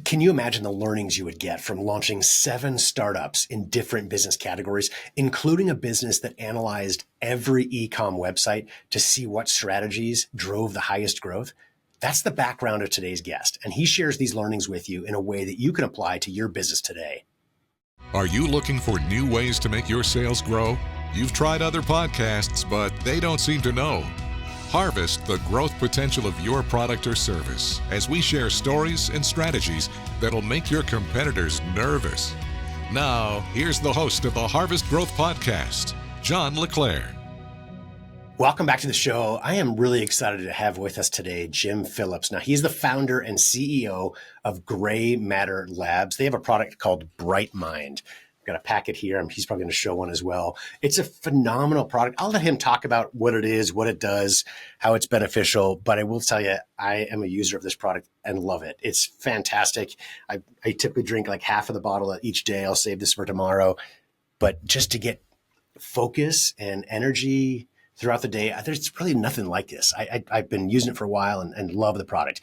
Can you imagine the learnings you would get from launching 7 startups in different business categories, including a business that analyzed every e-com website to see what strategies drove the highest growth? That's the background of today's guest, and he shares these learnings with you in a way that you can apply to your business today. Are you looking for new ways to make your sales grow? You've tried other podcasts, but they don't seem to know. Harvest the growth potential of your product or service as we share stories and strategies that'll make your competitors nervous. Now, here's the host of the Harvest Growth Podcast, John LeClaire. Welcome back to the show. I am really excited to have with us today Jim Phillips. Now, he's the founder and CEO of Graymatter Labs. They have a product called Bright Mind. Got a packet here. He's probably going to show one as well. It's a phenomenal product. I'll let him talk about what it is, what it does, how it's beneficial. But I will tell you, I am a user of this product and love it. It's fantastic. I typically drink like half of the bottle each day. I'll save this for tomorrow. But just to get focus and energy throughout the day, there's really nothing like this. I've been using it for a while and love the product.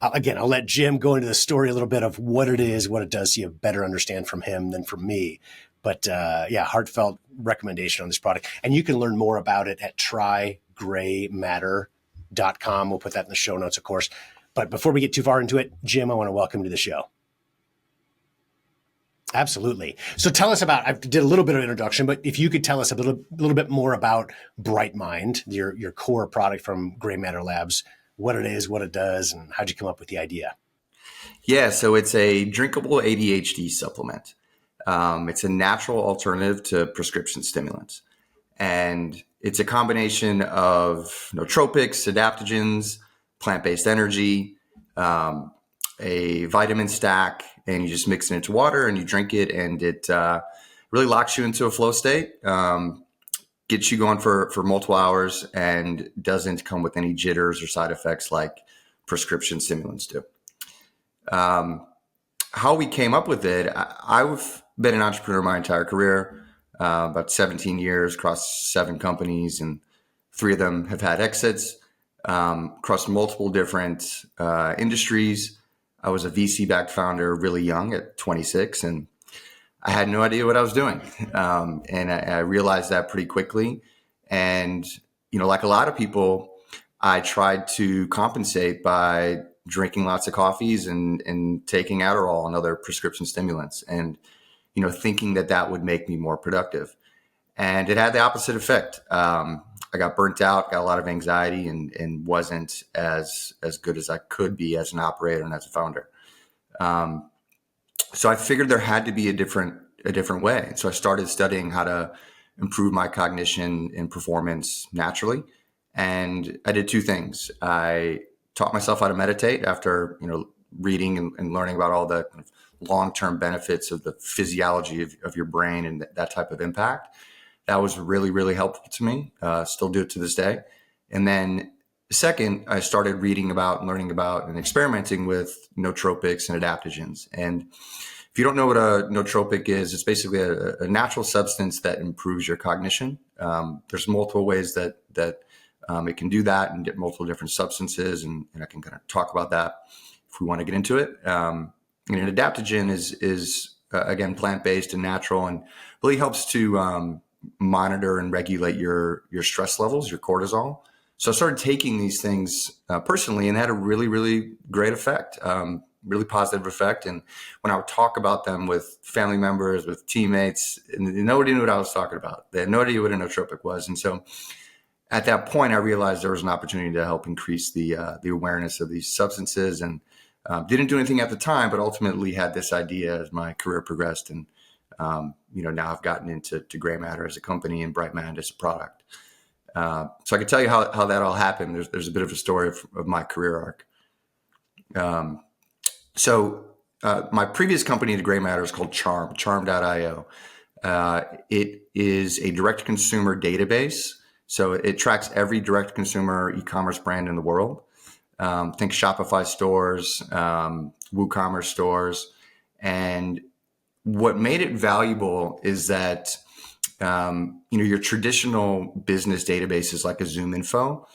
Again, I'll let Jim go into the story a little bit of what it is, what it does, so you better understand from him than from me. But heartfelt recommendation on this product. And you can learn more about it at trygraymatter.com. We'll put that in the show notes, of course. But before we get too far into it, Jim, I want to welcome you to the show. Absolutely. So tell us about, I did a little bit of introduction, but if you could tell us a little bit more about Bright Mind, your core product from Graymatter Labs, what it is, what it does, and how'd you come up with the idea? Yeah, so it's a drinkable ADHD supplement. It's a natural alternative to prescription stimulants. And it's a combination of nootropics, adaptogens, plant-based energy, a vitamin stack, and you just mix it into water and you drink it, and it really locks you into a flow state. Gets you going for multiple hours and doesn't come with any jitters or side effects like prescription stimulants do. How we came up with it, I've been an entrepreneur my entire career, about 17 years, across 7 companies, and 3 of them have had exits, across multiple different industries. I was a VC-backed founder really young at 26, and I had no idea what I was doing. And I realized that pretty quickly. And, like a lot of people, I tried to compensate by drinking lots of coffees and taking Adderall and other prescription stimulants and, thinking that would make me more productive. And it had the opposite effect. I got burnt out, got a lot of anxiety, and wasn't as good as I could be as an operator and as a founder. So I figured there had to be a different way. So I started studying how to improve my cognition and performance naturally. And I did 2 things. I taught myself how to meditate after, reading and learning about all the long-term benefits of the physiology of your brain and that type of impact. That was really, really helpful to me. Still do it to this day. And then second, I started reading about and learning about and experimenting with nootropics and adaptogens. And if you don't know what a nootropic is, it's basically a natural substance that improves your cognition. There's multiple ways that it can do that, and get multiple different substances. And I can kind of talk about that if we want to get into it. And an adaptogen is again, plant-based and natural, and really helps to monitor and regulate your stress levels, your cortisol. So I started taking these things personally, and had a really, really great effect, really positive effect. And when I would talk about them with family members, with teammates, and nobody knew what I was talking about. They had no idea what a nootropic was. And so at that point, I realized there was an opportunity to help increase the awareness of these substances, and didn't do anything at the time, but ultimately had this idea as my career progressed. And, now I've gotten into Graymatter as a company and Bright Mind as a product. So I can tell you how that all happened. There's a bit of a story of my career arc. So my previous company to Graymatter is called charm.io. It is a direct-to-consumer database. So it tracks every direct-to-consumer e-commerce brand in the world. Think Shopify stores, WooCommerce stores. And what made it valuable is that your traditional business databases like a ZoomInfo,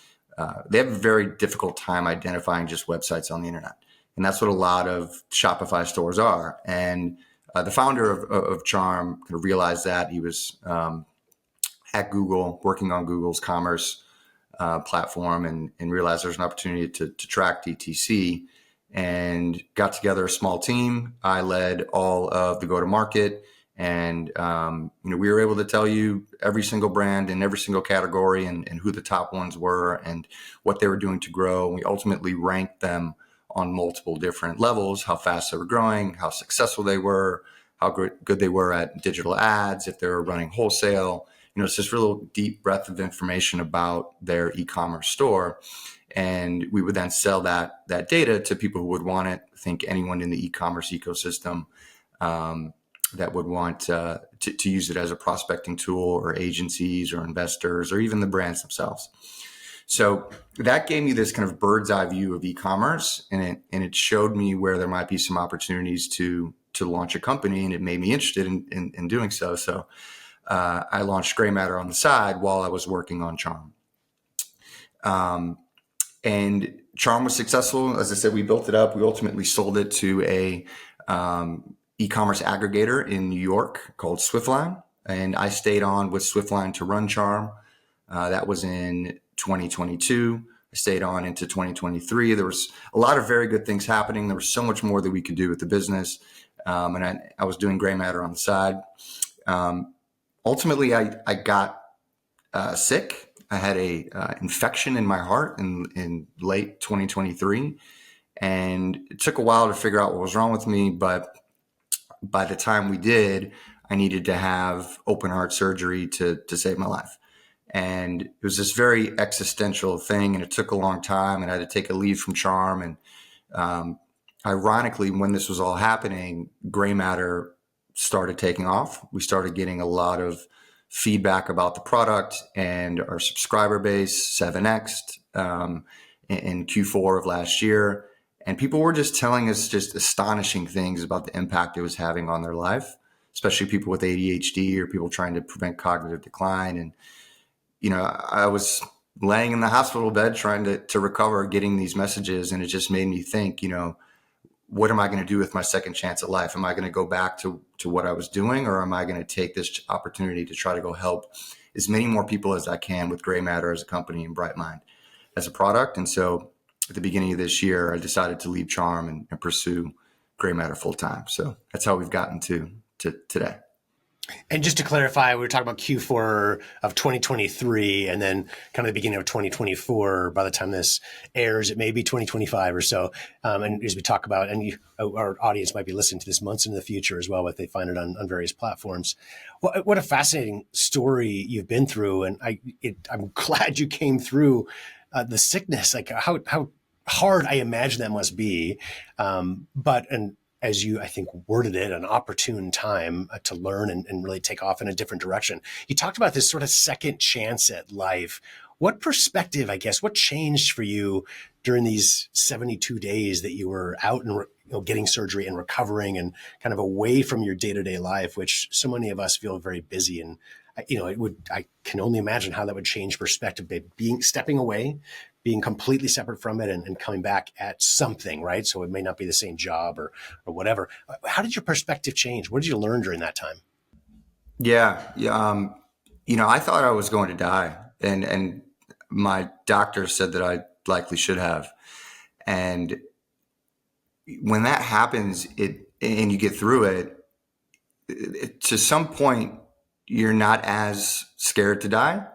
they have a very difficult time identifying just websites on the internet. And that's what a lot of Shopify stores are. And the founder of Charm kind of realized that. He was at Google, working on Google's commerce platform, and realized there's an opportunity to track DTC, and got together a small team. I led all of the go-to-market, and we were able to tell you every single brand in every single category, and who the top ones were and what they were doing to grow. And we ultimately ranked them on multiple different levels: how fast they were growing, how successful they were, how good they were at digital ads, if they were running wholesale. It's this real deep breadth of information about their e-commerce store. And we would then sell that data to people who would want it. Think anyone in the e-commerce ecosystem that would want to use it as a prospecting tool, or agencies or investors, or even the brands themselves. So that gave me this kind of bird's eye view of e-commerce, and it showed me where there might be some opportunities to launch a company, and it made me interested in doing so. So I launched Graymatter on the side while I was working on Charm. And Charm was successful. As I said, we built it up. We ultimately sold it to a e-commerce aggregator in New York called Swiftline. And I stayed on with Swiftline to run Charm. That was in 2022. I stayed on into 2023. There was a lot of very good things happening. There was so much more that we could do with the business. And I was doing Graymatter on the side. Ultimately, I got sick. I had a infection in my heart in late 2023, and it took a while to figure out what was wrong with me. But by the time we did, I needed to have open heart surgery to save my life. And it was this very existential thing, and it took a long time, and I had to take a leave from Charm. And ironically, when this was all happening, Graymatter started taking off. We started getting a lot of feedback about the product, and our subscriber base 7x'd in Q4 of last year. And people were just telling us just astonishing things about the impact it was having on their life, especially people with ADHD or people trying to prevent cognitive decline. And, I was laying in the hospital bed trying to recover, getting these messages. And it just made me think, what am I going to do with my second chance at life? Am I going to go back to what I was doing, or am I going to take this opportunity to try to go help as many more people as I can with Graymatter as a company and BrightMind as a product? And so at the beginning of this year, I decided to leave Charm and pursue Graymatter full time. So that's how we've gotten to today. And just to clarify, we were talking about Q4 of 2023, and then kind of the beginning of 2024. By the time this airs, it may be 2025 or so. And as we talk about, and our audience might be listening to this months into the future as well, if they find it on various platforms. What a fascinating story you've been through. And I'm glad you came through the sickness. Like how hard I imagine that must be. And as you, I think, worded it, an opportune time to learn and really take off in a different direction. You talked about this sort of second chance at life. What perspective, I guess, what changed for you during these 72 days that you were out and getting surgery and recovering and kind of away from your day-to-day life, which so many of us feel very busy. And, I can only imagine how that would change perspective, stepping away, being completely separate from it and coming back at something, right? So it may not be the same job or whatever. How did your perspective change? What did you learn during that time? Yeah. I thought I was going to die, and my doctor said that I likely should have. And when that happens, and you get through it, to some point, you're not as scared to die.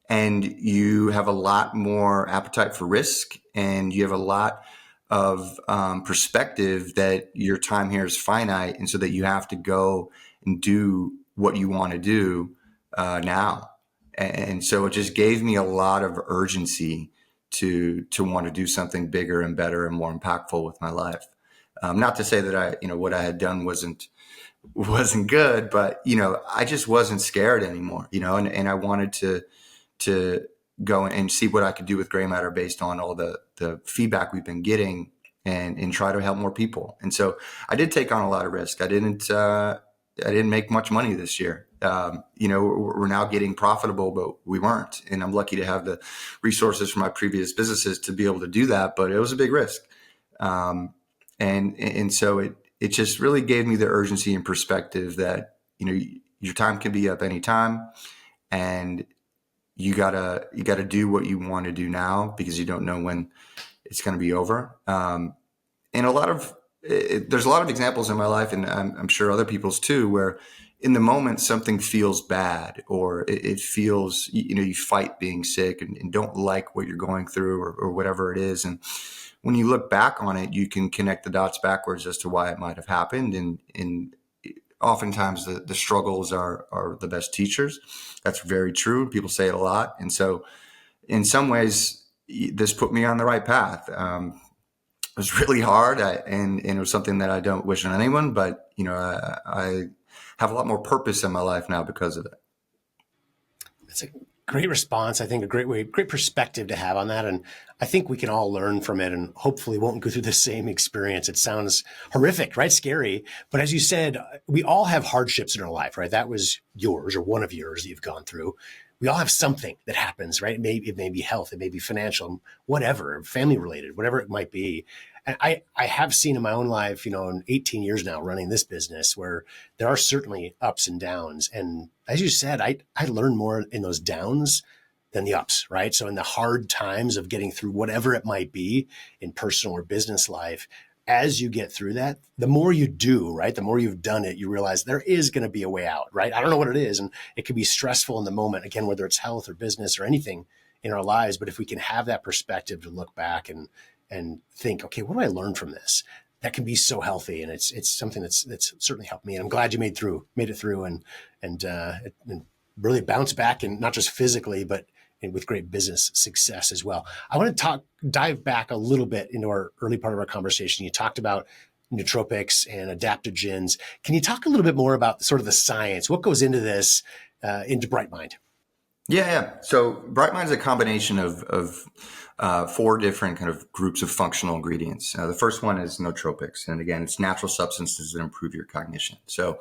And you have a lot more appetite for risk, and you have a lot of perspective that your time here is finite, and so that you have to go and do what you want to do now. And so it just gave me a lot of urgency to want to do something bigger and better and more impactful with my life. Not to say that what I had done wasn't good, but I just wasn't scared anymore. And I wanted to go and see what I could do with Graymatter based on all the feedback we've been getting and try to help more people. And so I did take on a lot of risk. I didn't make much money this year. We're now getting profitable, but we weren't. And I'm lucky to have the resources from my previous businesses to be able to do that, but it was a big risk. And And so it just really gave me the urgency and perspective that, your time can be up any time, and you gotta do what you want to do now, because you don't know when it's going to be over. And there's a lot of examples in my life, and I'm sure other people's too, where in the moment something feels bad, or it feels, you fight being sick and don't like what you're going through, or whatever it is. And when you look back on it, you can connect the dots backwards as to why it might have happened. And oftentimes the struggles are the best teachers. That's very true. People say it a lot. And so in some ways, this put me on the right path. It was really hard, and it was something that I don't wish on anyone, but I have a lot more purpose in my life now because of it. That's a great response. I think a great perspective to have on that. And I think we can all learn from it, and hopefully won't go through the same experience. It sounds horrific, right? Scary. But as you said, we all have hardships in our life, right? That was yours, or one of yours that you've gone through. We all have something that happens, right? It may be health, it may be financial, whatever, family related, whatever it might be. And I have seen in my own life, in 18 years now running this business, where there are certainly ups and downs. And as you said, I learn more in those downs than the ups, right? So in the hard times of getting through whatever it might be in personal or business life, as you get through that, the more you do, right? The more you've done it, you realize there is going to be a way out, right? I don't know what it is. And it can be stressful in the moment, again, whether it's health or business or anything in our lives. But if we can have that perspective to look back and think, okay, what do I learn from this? That can be so healthy. And it's something that's certainly helped me. And I'm glad you made it through and really bounced back, and not just physically, but with great business success as well. I want to dive back a little bit into our early part of our conversation. You talked about nootropics and adaptogens. Can you talk a little bit more about sort of the science? What goes into this, into BrightMind? Yeah. So BrightMind is a combination of 4 different kind of groups of functional ingredients. The first one is nootropics. And again, it's natural substances that improve your cognition. So,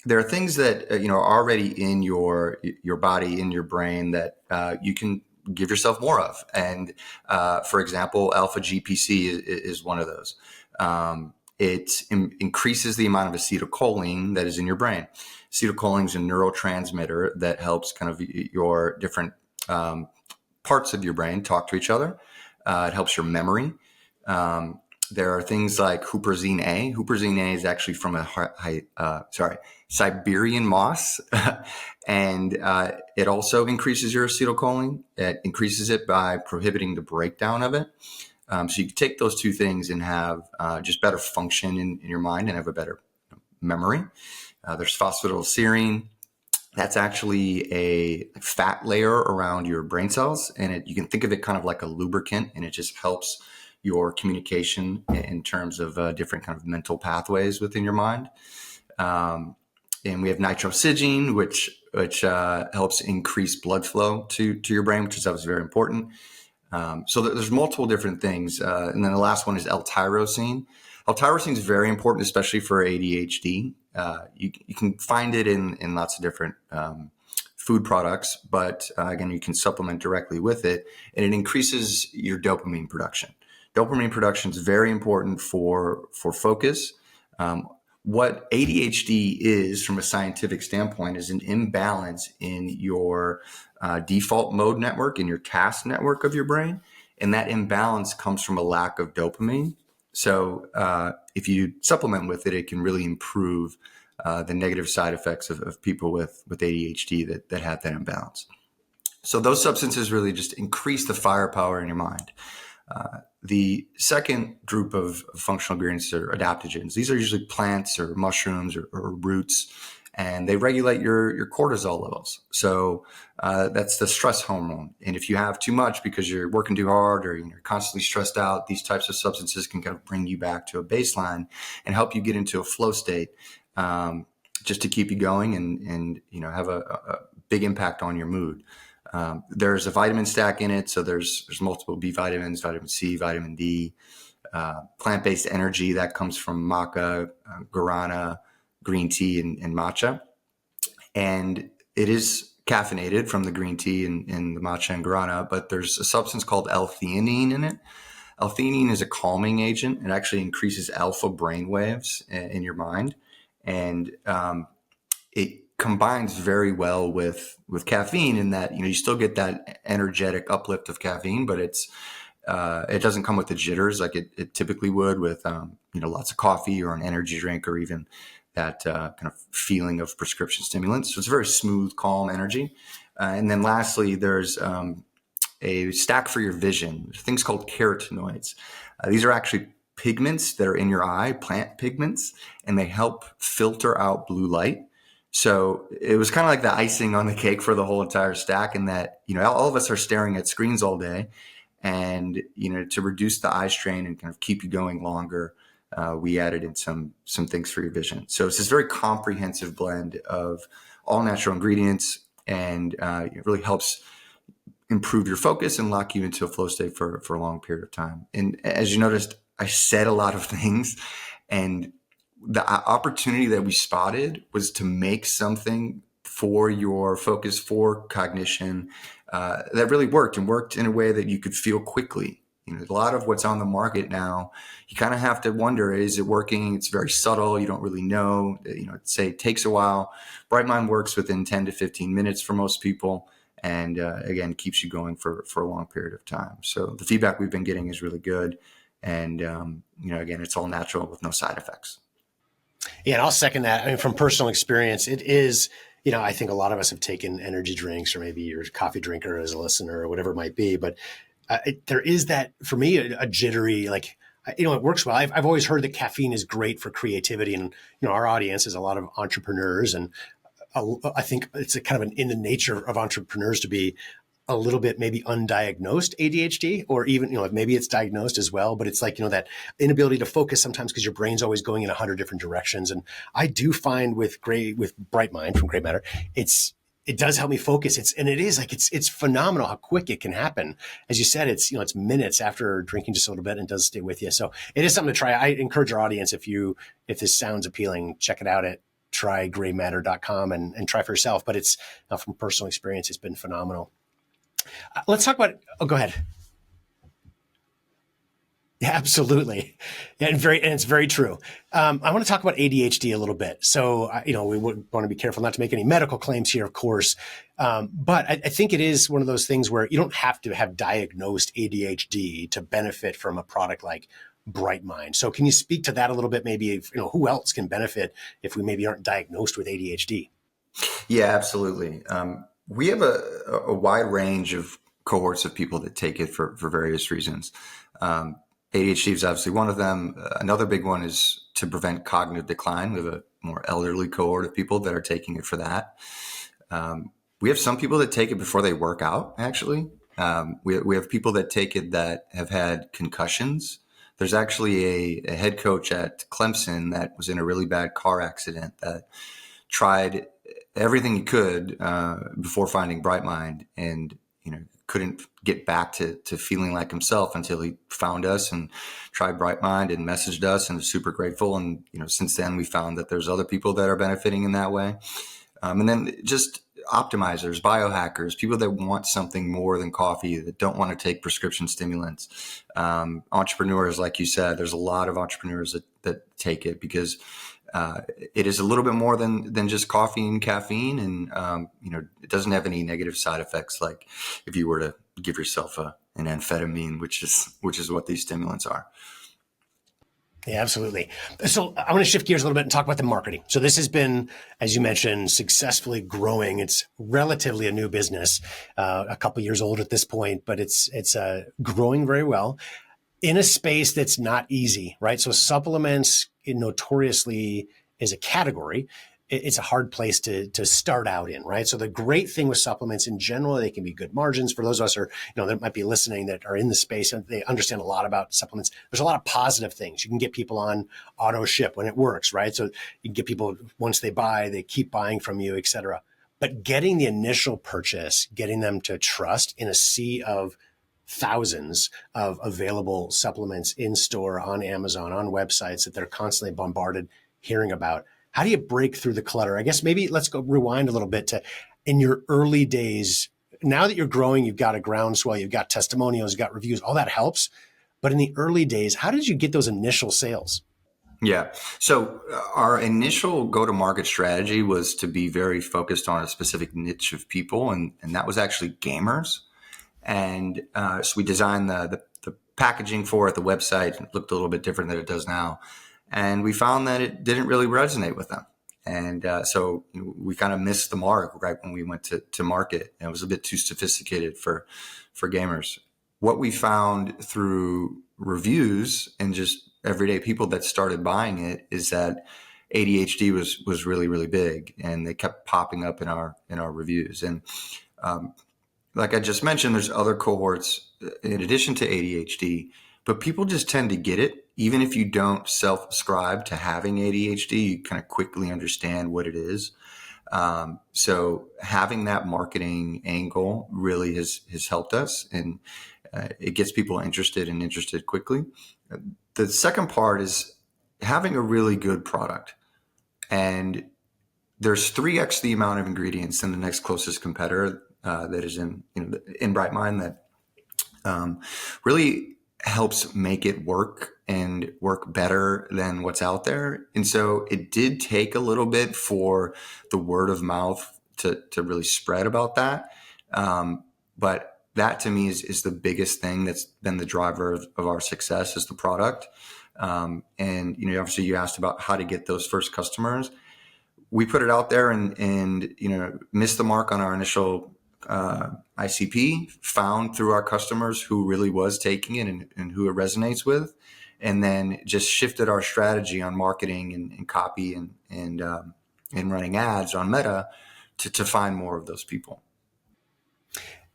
there are things that are already in your body, in your brain, that you can give yourself more of. And for example, alpha GPC is one of those. It increases the amount of acetylcholine that is in your brain. Acetylcholine is a neurotransmitter that helps kind of your different parts of your brain talk to each other. It helps your memory. There are things like huperzine A. Huperzine A is actually from Siberian moss, and it also increases your acetylcholine. It increases it by prohibiting the breakdown of it. So you can take those 2 things and have just better function in your mind and have a better memory. There's phosphatidylserine. That's actually a fat layer around your brain cells, and you can think of it kind of like a lubricant, and it just helps your communication in terms of different kind of mental pathways within your mind. And we have nitrosigine, which helps increase blood flow to your brain, which is obviously very important. So there's multiple different things. And then the last one is L-tyrosine. L-tyrosine is very important, especially for ADHD. You can find it in lots of different food products, but again, you can supplement directly with it, and it increases your dopamine production. Dopamine production is very important for focus. What ADHD is, from a scientific standpoint, is an imbalance in your default mode network, in your task network of your brain. And that imbalance comes from a lack of dopamine. So if you supplement with it, it can really improve the negative side effects of people with ADHD that have that imbalance. So those substances really just increase the firepower in your mind. The second group of functional ingredients are adaptogens. These are usually plants or mushrooms or roots, and they regulate your cortisol levels. So that's the stress hormone. And if you have too much because you're working too hard or you're constantly stressed out, these types of substances can kind of bring you back to a baseline and help you get into a flow state, just to keep you going and have a big impact on your mood. There's a vitamin stack in it. So there's multiple B vitamins, vitamin C, vitamin D, plant-based energy that comes from maca, guarana, green tea, and matcha. And it is caffeinated from the green tea and the matcha and guarana, but there's a substance called L-theanine in it. L-theanine is a calming agent. It actually increases alpha brain waves in your mind. And it combines very well with caffeine in that, you still get that energetic uplift of caffeine, but it doesn't come with the jitters like it typically would with, lots of coffee or an energy drink or even that kind of feeling of prescription stimulants. So it's a very smooth, calm energy. And then lastly, there's a stack for your vision, things called carotenoids. These are actually pigments that are in your eye, plant pigments, and they help filter out blue light. So it was kind of like the icing on the cake for the whole entire stack, in that, all of us are staring at screens all day. And, to reduce the eye strain and kind of keep you going longer, we added in some things for your vision. So it's this very comprehensive blend of all natural ingredients, and it really helps improve your focus and lock you into a flow state for a long period of time. And as you noticed, I said a lot of things, and the opportunity that we spotted was to make something for your focus, for cognition, that really worked in a way that you could feel quickly. A lot of what's on the market now, you kind of have to wonder, is it working? It's very subtle. You don't really know. Say it takes a while. Bright Mind works within 10 to 15 minutes for most people. And again, keeps you going for a long period of time. So the feedback we've been getting is really good. And, again, it's all natural with no side effects. Yeah, and I'll second that. I mean, from personal experience, it is, I think a lot of us have taken energy drinks, or maybe you're a coffee drinker as a listener or whatever it might be. But there is that, for me, a jittery, like, it works well. I've always heard that caffeine is great for creativity. And, our audience is a lot of entrepreneurs, and I think it's a kind of in the nature of entrepreneurs to be a little bit maybe undiagnosed ADHD, or even, maybe it's diagnosed as well, but it's like, that inability to focus sometimes because your brain's always going in 100 different directions. And I do find with Bright Mind from Graymatter, it does help me focus. It's phenomenal how quick it can happen. As you said, it's minutes after drinking just a little bit, and it does stay with you. So it is something to try. I encourage our audience, if this sounds appealing, check it out at trygraymatter.com and try for yourself. But it's from personal experience, it's been phenomenal. Let's talk about, go ahead. Yeah, absolutely. Yeah, and it's very true. I want to talk about ADHD a little bit. So, we would want to be careful not to make any medical claims here, of course. But I think it is one of those things where you don't have to have diagnosed ADHD to benefit from a product like Bright Mind. So can you speak to that a little bit? Maybe, who else can benefit if we maybe aren't diagnosed with ADHD? Yeah, absolutely. We have a wide range of cohorts of people that take it for various reasons. ADHD is obviously one of them. Another big one is to prevent cognitive decline. We have a more elderly cohort of people that are taking it for that. We have some people that take it before they work out, actually. We have people that take it that have had concussions. There's actually a head coach at Clemson that was in a really bad car accident that tried everything he could before finding Bright Mind, and couldn't get back to feeling like himself until he found us and tried Bright Mind and messaged us, and was super grateful. And since then we found that there's other people that are benefiting in that way. And then just optimizers, biohackers, people that want something more than coffee, that don't want to take prescription stimulants. Entrepreneurs, like you said, there's a lot of entrepreneurs that take it because it is a little bit more than just coffee and caffeine. And, it doesn't have any negative side effects, like if you were to give yourself an amphetamine, which is what these stimulants are. Yeah, absolutely. So I want to shift gears a little bit and talk about the marketing. So this has been, as you mentioned, successfully growing. It's relatively a new business, a couple years old at this point, but it's growing very well in a space that's not easy, right? So supplements notoriously is a category. It's a hard place to start out in, right? So the great thing with supplements in general, they can be good margins for those of us who are, that might be listening that are in the space and they understand a lot about supplements. There's a lot of positive things. You can get people on auto ship when it works, right? So you can get people, once they buy, they keep buying from you, et cetera. But getting the initial purchase, getting them to trust in a sea of thousands of available supplements in store, on Amazon, on websites that they're constantly bombarded hearing about. How do you break through the clutter? I guess maybe let's go rewind a little bit to in your early days. Now that you're growing, you've got a groundswell, you've got testimonials, you've got reviews, all that helps. But in the early days, how did you get those initial sales? Yeah. So our initial go-to-market strategy was to be very focused on a specific niche of people, and that was actually gamers. And so we designed the packaging for it, the website. It looked a little bit different than it does now. And we found that it didn't really resonate with them. And so we kind of missed the mark right when we went to market. And it was a bit too sophisticated for gamers. What we found through reviews and just everyday people that started buying it is that ADHD was really, really big, and they kept popping up in our reviews. And like I just mentioned, there's other cohorts in addition to ADHD, but people just tend to get it. Even if you don't self-ascribe to having ADHD, you kind of quickly understand what it is. So having that marketing angle really has helped us, and it gets people interested quickly. The second part is having a really good product. And there's 3x the amount of ingredients than the next closest competitor that is in Brightmind that really helps make it work and work better than what's out there. And so it did take a little bit for the word of mouth to really spread about that. But that to me is the biggest thing that's been the driver of our success is the product. And, obviously you asked about how to get those first customers. We put it out there and missed the mark on our initial ICP, found through our customers who really was taking it and who it resonates with, and then just shifted our strategy on marketing and copy and running ads on Meta to find more of those people.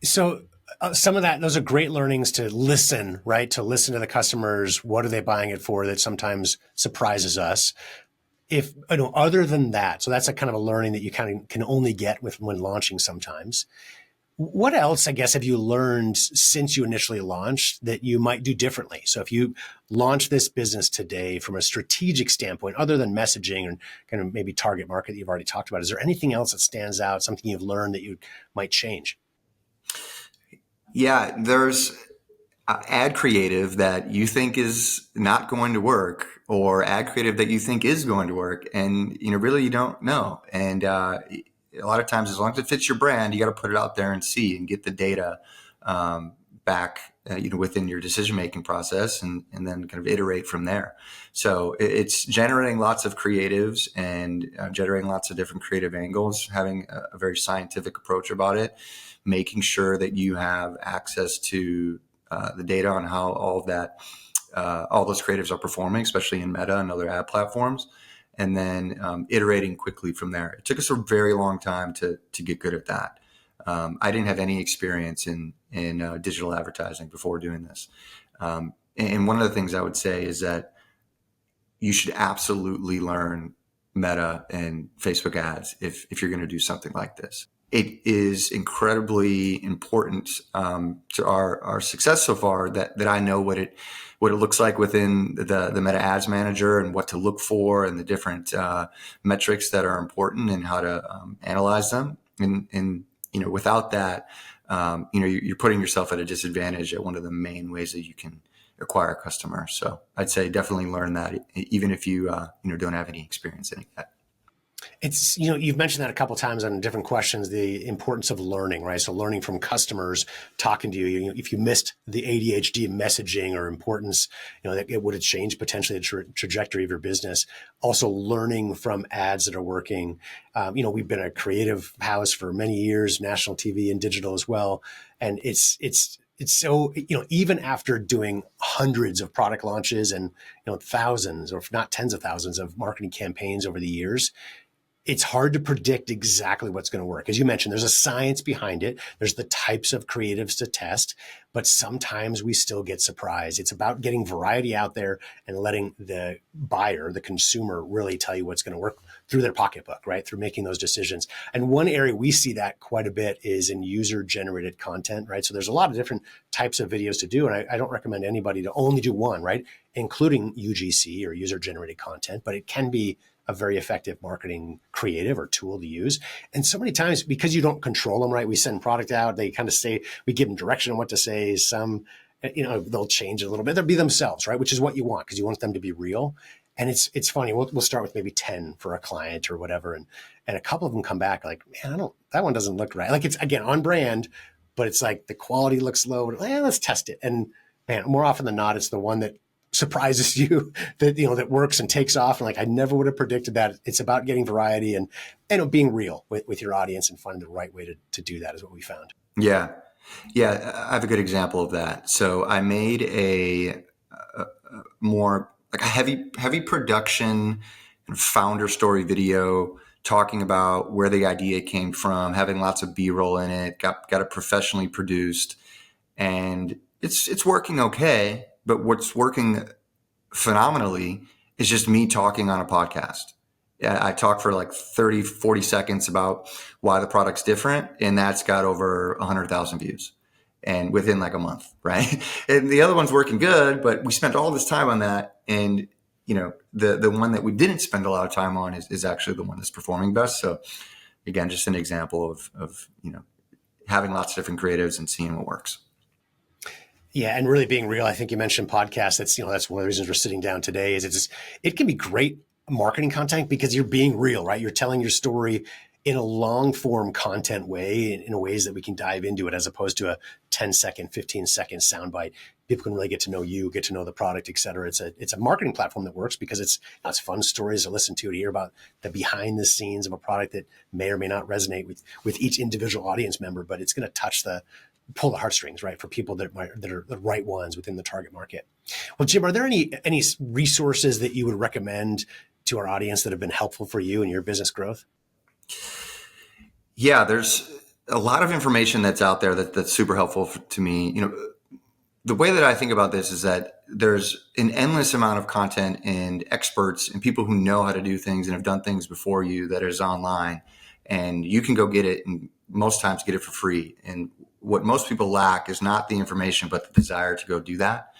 So some of that, those are great learnings to listen, right? To listen to the customers. What are they buying it for? That sometimes surprises us. If other than that, so that's a kind of a learning that you kind of can only get when launching sometimes. What else, I guess, have you learned since you initially launched that you might do differently? So if you launch this business today from a strategic standpoint, other than messaging and kind of maybe target market that you've already talked about, is there anything else that stands out, something you've learned that you might change? Yeah, there's ad creative that you think is not going to work, or ad creative that you think is going to work, and really you don't know. And a lot of times, as long as it fits your brand, you got to put it out there and see and get the data back within your decision making process, and then kind of iterate from there. So it's generating lots of creatives and generating lots of different creative angles, having a very scientific approach about it, making sure that you have access to the data on how all of that, all those creatives are performing, especially in Meta and other ad platforms, and then iterating quickly from there. It took us a very long time to get good at that. I didn't have any experience in digital advertising before doing this. And one of the things I would say is that you should absolutely learn Meta and Facebook ads if you're going to do something like this. It is incredibly important to our success so far that I know what it looks like within the Meta Ads Manager and what to look for and the different metrics that are important and how to analyze them. And without that, you're putting yourself at a disadvantage at one of the main ways that you can acquire a customer. So I'd say definitely learn that, even if you don't have any experience in it. It's, you've mentioned that a couple of times on different questions, the importance of learning, right? So learning from customers talking to you, if you missed the ADHD messaging or importance, that it would have changed potentially the trajectory of your business. Also learning from ads that are working. We've been a creative house for many years, national TV and digital as well. And it's so, even after doing hundreds of product launches and, thousands, or if not tens of thousands of marketing campaigns over the years, it's hard to predict exactly what's going to work. As you mentioned, there's a science behind it. There's the types of creatives to test, but sometimes we still get surprised. It's about getting variety out there and letting the buyer, the consumer, really tell you what's going to work through their pocketbook, right? Through making those decisions. And one area we see that quite a bit is in user-generated content, right? So there's a lot of different types of videos to do, and I don't recommend anybody to only do one, right? Including UGC or user-generated content, but it can be a very effective marketing creative or tool to use. And so many times, because you don't control them, right? We send product out, they kind of say, we give them direction on what to say. Some they'll change it a little bit. They'll be themselves, right? Which is what you want, because you want them to be real. And it's funny. We'll start with maybe 10 for a client or whatever. And a couple of them come back like, man, that one doesn't look right. Like, it's, again, on brand, but it's like the quality looks low. Let's test it. And man, more often than not, it's the one that surprises you that works and takes off. And like, I never would have predicted that. It's about getting variety and being real with your audience and finding the right way to do that is what we found. Yeah. Yeah. I have a good example of that. So I made a more like a heavy production and founder story video talking about where the idea came from, having lots of B-roll in it, got it professionally produced, and it's working okay. But what's working phenomenally is just me talking on a podcast. I talk for like 30, 40 seconds about why the product's different, and that's got over 100,000 views, and within like a month, right? And the other one's working good, but we spent all this time on that, and the one that we didn't spend a lot of time on is actually the one that's performing best. So again, just an example of having lots of different creatives and seeing what works. Yeah, and really being real. I think you mentioned podcasts. That's that's one of the reasons we're sitting down today. Is it can be great marketing content because you're being real, right? You're telling your story in a long form content way, in ways that we can dive into it, as opposed to a 10-second, 15-second soundbite. People can really get to know you, get to know the product, et cetera. It's a marketing platform that works because it's fun stories to listen to hear about the behind the scenes of a product that may or may not resonate with each individual audience member, but it's going to pull the heartstrings, right, for people that are the right ones within the target market. Well, Jim, are there any resources that you would recommend to our audience that have been helpful for you in your business growth? Yeah, there's a lot of information that's out there that's super helpful to me. The way that I think about this is that there's an endless amount of content and experts and people who know how to do things and have done things before you that is online, and you can go get it, and most times get it for free. And what most people lack is not the information, but the desire to go do that.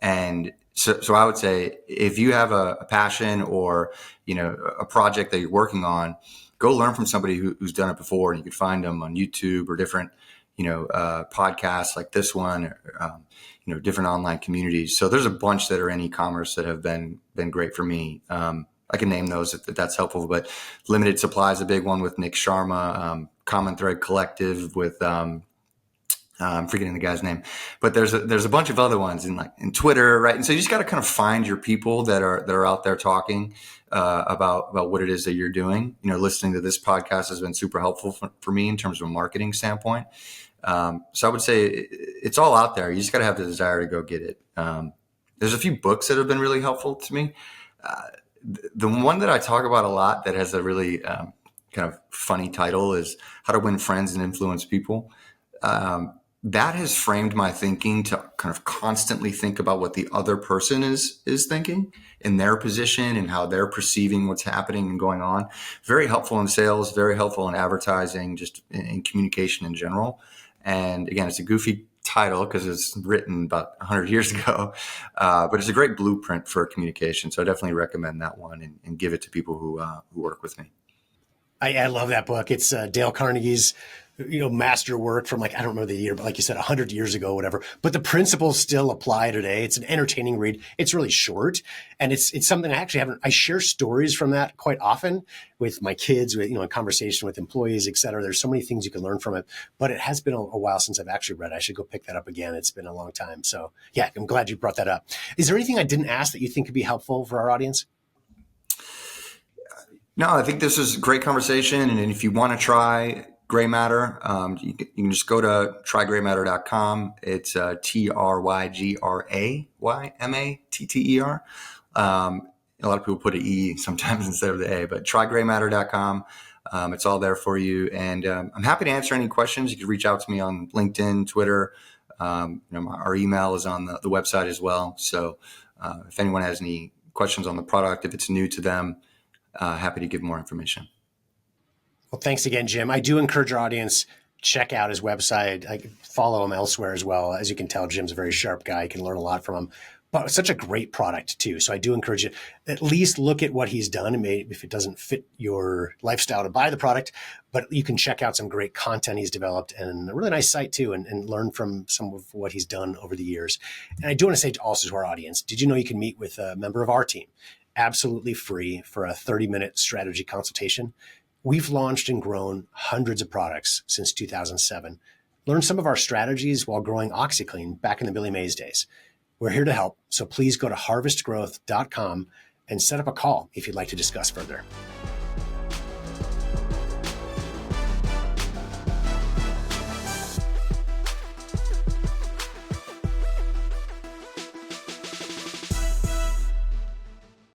And so I would say, if you have a passion or, a project that you're working on, go learn from somebody who's done it before. And you can find them on YouTube or different, podcasts like this one, or, different online communities. So there's a bunch that are in e-commerce that have been great for me. I can name those if that's helpful, but Limited Supply is a big one with Nick Sharma, Common Thread Collective with, I'm forgetting the guy's name, but there's a bunch of other ones in Twitter, right? And so you just got to kind of find your people that are out there talking about what it is that you're doing. Listening to this podcast has been super helpful for me in terms of a marketing standpoint. So I would say it's all out there. You just got to have the desire to go get it. There's a few books that have been really helpful to me. The one that I talk about a lot that has a really kind of funny title is How to Win Friends and Influence People. That has framed my thinking to kind of constantly think about what the other person is thinking in their position and how they're perceiving what's happening and going on. Very helpful in sales, very helpful in advertising, just in communication in general. And again, it's a goofy title because it's written about 100 years ago, but it's a great blueprint for communication. So I definitely recommend that one and give it to people who work with me. I love that book. It's Dale Carnegie's masterwork from, like, I don't remember the year, but like you said, 100 years ago, whatever. But the principles still apply today. It's an entertaining read. It's really short, and it's something I share stories from that quite often with my kids, with in conversation with employees, et cetera. There's so many things you can learn from it. But it has been a while since I've actually read it. I should go pick that up again. It's been a long time. So yeah, I'm glad you brought that up. Is there anything I didn't ask that you think could be helpful for our audience? No, I think this is a great conversation. And if you want to try Graymatter, you can just go to trygraymatter.com. It's TRYGRAYMATTER. A lot of people put an E sometimes instead of the A, but trygraymatter.com. It's all there for you. And I'm happy to answer any questions. You can reach out to me on LinkedIn, Twitter. Our email is on the website as well. So if anyone has any questions on the product, if it's new to them, happy to give more information. Well, thanks again, Jim. I do encourage our audience, check out his website. I follow him elsewhere as well. As you can tell, Jim's a very sharp guy. You can learn a lot from him. But such a great product too. So I do encourage you at least look at what he's done. And maybe if it doesn't fit your lifestyle to buy the product, but you can check out some great content he's developed and a really nice site too, and learn from some of what he's done over the years. And I do want to say also to our audience, did you know you can meet with a member of our team absolutely free for a 30-minute strategy consultation? We've launched and grown hundreds of products since 2007. Learn some of our strategies while growing OxyClean back in the Billy Mays days. We're here to help, so please go to harvestgrowth.com and set up a call if you'd like to discuss further.